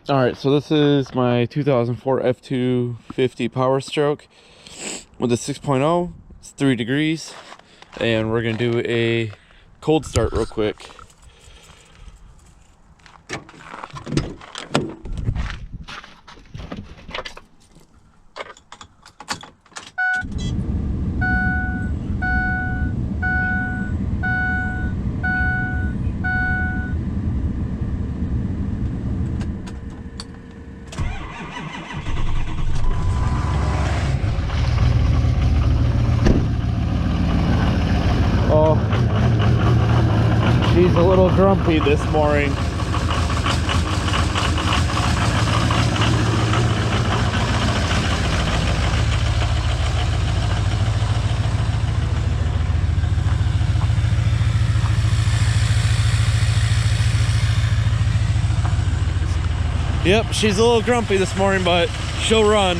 All right, so this is my 2004 F250 Power Stroke with a 6.0. It's 3 degrees, and we're gonna do a cold start real quick. Oh, she's a little grumpy this morning. Yep, she's a little grumpy this morning, but she'll run.